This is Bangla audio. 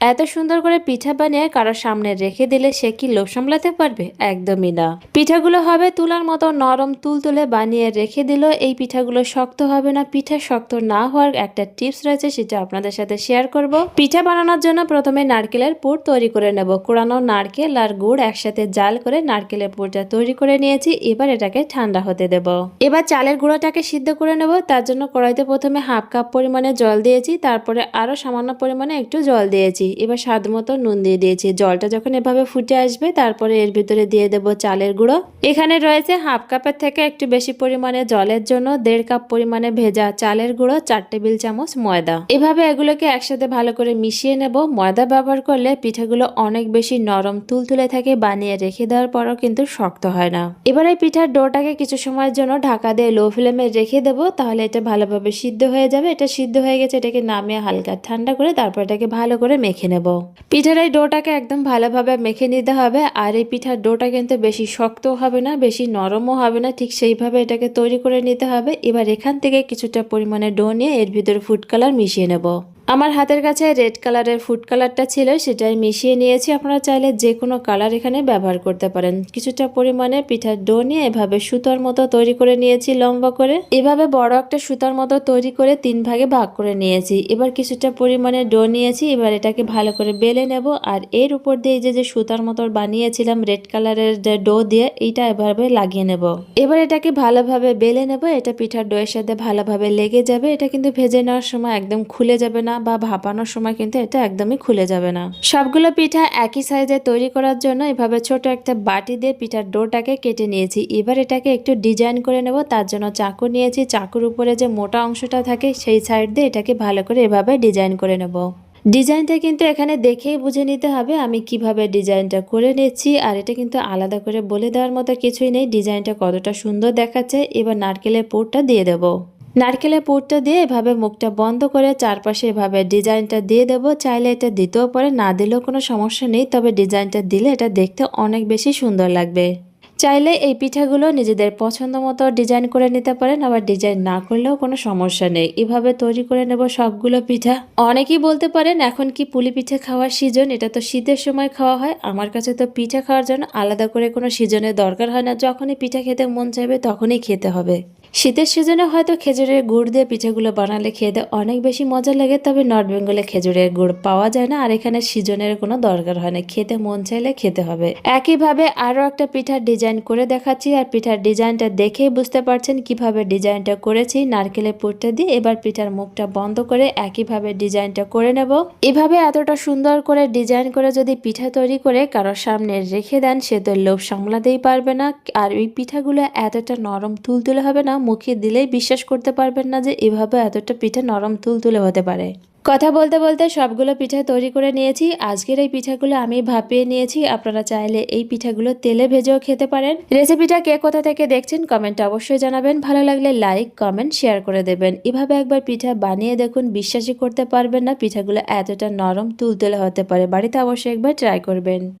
এত সুন্দর করে পিঠা বানিয়ে কারোর সামনে রেখে দিলে সে কি লোভ সামলাতে পারবে? একদমই না। পিঠাগুলো হবে তুলার মতো নরম তুলতুলে। বানিয়ে রেখে দিল এই পিঠাগুলো শক্ত হবে না। পিঠা শক্ত না হওয়ার একটা টিপস রয়েছে, সেটা আপনাদের সাথে শেয়ার করব। পিঠা বানানোর জন্য প্রথমে নারকেলের পুর তৈরি করে নেব। কোরানো নারকেল আর গুড় একসাথে জাল করে নারকেলের পুরটা তৈরি করে নিয়েছি। এবার এটাকে ঠান্ডা হতে দেব। এবার চালের গুঁড়োটাকে সিদ্ধ করে নেব। তার জন্য কড়াইতে প্রথমে হাফ কাপ পরিমাণে জল দিয়েছি, তারপরে আরো সামান্য পরিমাণে একটু জল দিয়েছি। এবার স্বাদ মতো নুন দিয়ে দিয়েছি। জলটা যখন এভাবে ফুটে আসবে তারপরে এর ভিতরে দিয়ে দেব চালের গুঁড়ো। এখানে রয়েছে হাফ কাপের থেকে একটু বেশি পরিমাণে জলের জন্য 1.5 কাপ পরিমাণে ভেজা চালের গুঁড়ো, 4 টেবিল চামচ ময়দা। এভাবে এগুলোকে একসাথে ভালো করে মিশিয়ে নেব। ময়দা ব্যবহার করলে পিঠাগুলো অনেক বেশি নরম তুলতুলে থাকে, বানিয়ে রেখে দেওয়ার পরও কিন্তু শক্ত হয় না। এবারে পিঠার ডোটাকে কিছু সময়ের জন্য ঢাকা দিয়ে লো ফ্লেমে রেখে দেবো, তাহলে এটা ভালোভাবে সিদ্ধ হয়ে যাবে। এটা সিদ্ধ হয়ে গেছে, এটাকে নামিয়ে হালকা ঠান্ডা করে তারপর এটাকে ভালো করে মেখে নেব। পিঠার এই ডোটাকে একদম ভালোভাবে মেখে নিতে হবে। আর এই পিঠার ডোটা কিন্তু বেশি শক্তও হবে না, বেশি নরমও হবে না, ঠিক সেইভাবে এটাকে তৈরি করে নিতে হবে। এবার এখান থেকে কিছুটা পরিমাণে ডো নিয়ে এর ভিতরে ফুড কালার মিশিয়ে নেব। আমার হাতের কাছে রেড কালারের ফুড কালারটা ছিল, সেটাই মিশিয়ে নিয়েছি। আপনারা চাইলে যে কোনো কালার এখানে ব্যবহার করতে পারেন। কিছুটা পরিমাণে পিঠার ডো নিয়ে এভাবে সুতার মতো তৈরি করে নিয়েছি লম্বা করে। এভাবে বড় একটা সুতার মতো তৈরি করে 3 ভাগে ভাগ করে নিয়েছি। এবার কিছুটা পরিমাণে ডো নিয়েছি। এবার এটাকে ভালো করে বেলে নেব। আর এর উপর দিয়ে যে সুতার মতো বানিয়েছিলাম রেড কালারের ডো দিয়ে, এইটা এভাবে লাগিয়ে নেব। এবার এটাকে ভালোভাবে বেলে নেব। এটা পিঠার ডোয়ের সাথে ভালোভাবে লেগে যাবে। এটা কিন্তু ভেজে নেওয়ার সময় একদম খুলে যাবে না, বা ভাপানোর সময় কিন্তু এটা একদমই খুলে যাবে না। সবগুলো পিঠা একই সাইজে তৈরি করার জন্য এভাবে ছোট একটা বাটি দিয়ে পিঠার ডোটাকে কেটে নিয়েছি। এবার এটাকে একটু ডিজাইন করে নেব। তার জন্য চাকু নিয়েছি। চাকুর উপরে যে মোটা অংশটা থাকে সেই সাইড দিয়ে এটাকে ভালো করে এভাবে ডিজাইন করে নেব। ডিজাইনটা কিন্তু এখানে দেখেই বুঝে নিতে হবে আমি কিভাবে ডিজাইনটা করে নিচ্ছি। আর এটা কিন্তু আলাদা করে বলে দেওয়ার মতো কিছুই নেই, ডিজাইনটা কতটা সুন্দর দেখাচ্ছে। এবার নারকেলের পুরটা দিয়ে দেব। নারকেলের পুরটা দিয়ে এভাবে মুখটা বন্ধ করে চারপাশে এভাবে ডিজাইনটা দিয়ে দেব। চাইলে এটা দিতেও পারে, না দিলেও কোনো সমস্যা নেই, তবে ডিজাইনটা দিলে এটা দেখতে অনেক বেশি সুন্দর লাগবে। চাইলে এই পিঠাগুলো নিজেদের পছন্দ মতো ডিজাইন করে নিতে পারেন, আবার ডিজাইন না করলেও কোনো সমস্যা নেই। এভাবে তৈরি করে নেব সবগুলো পিঠা। অনেকেই বলতে পারেন এখন কি পুলি পিঠা খাওয়ার সিজন? এটা তো শীতের সময় খাওয়া হয়। আমার কাছে তো পিঠা খাওয়ার জন্য আলাদা করে কোনো সিজনের দরকার হয় না। যখনই পিঠা খেতে মন চাইবে তখনই খেতে হবে। শীতের সিজনে হয়তো খেজুরের গুড় দিয়ে পিঠাগুলো বানালে খেতে অনেক বেশি মজা লাগে, তবে নর্থ বেঙ্গলে খেজুরের গুড় পাওয়া যায় না। আর এখানে সিজনের কোনো দরকার হয় না, খেতে মন চাইলে খেতে হবে। একইভাবে আরো একটা পিঠার ডিজাইন করে দেখাচ্ছি। আর পিঠার ডিজাইনটা দেখেই বুঝতে পারছেন কিভাবে ডিজাইনটা করেছি নারকেলের পুরটা দিয়ে। এবার পিঠার মুখটা বন্ধ করে একইভাবে ডিজাইনটা করে নেব। এভাবে এতটা সুন্দর করে ডিজাইন করে যদি পিঠা তৈরি করে কারোর সামনে রেখে দেন, সে তো লোভ সামলাতেই পারবে না। আর ওই পিঠাগুলো এতটা নরম তুলতুলে হবে না, মুখে দিলেই বিশ্বাস করতে পারবেন না যে এভাবে এতটা পিঠা নরম তুলতুলে হতে পারে। কথা বলতে বলতে সবগুলো পিঠা তৈরি করে নিয়েছি। আজকের এই পিঠাগুলো আমি ভাপিয়ে নিয়েছি। আপনারা চাইলে এই পিঠাগুলো তেলে ভেজেও খেতে পারেন। রেসিপিটা কে কোথা থেকে দেখছেন কমেন্টে অবশ্যই জানাবেন। ভালো লাগলে লাইক কমেন্ট শেয়ার করে দেবেন। এভাবে একবার পিঠা বানিয়ে দেখুন, বিশ্বাসই করতে পারবেন না পিঠাগুলো এতটা নরম তুলতুলে হতে পারে। বাড়িতে অবশ্যই একবার ট্রাই করবেন।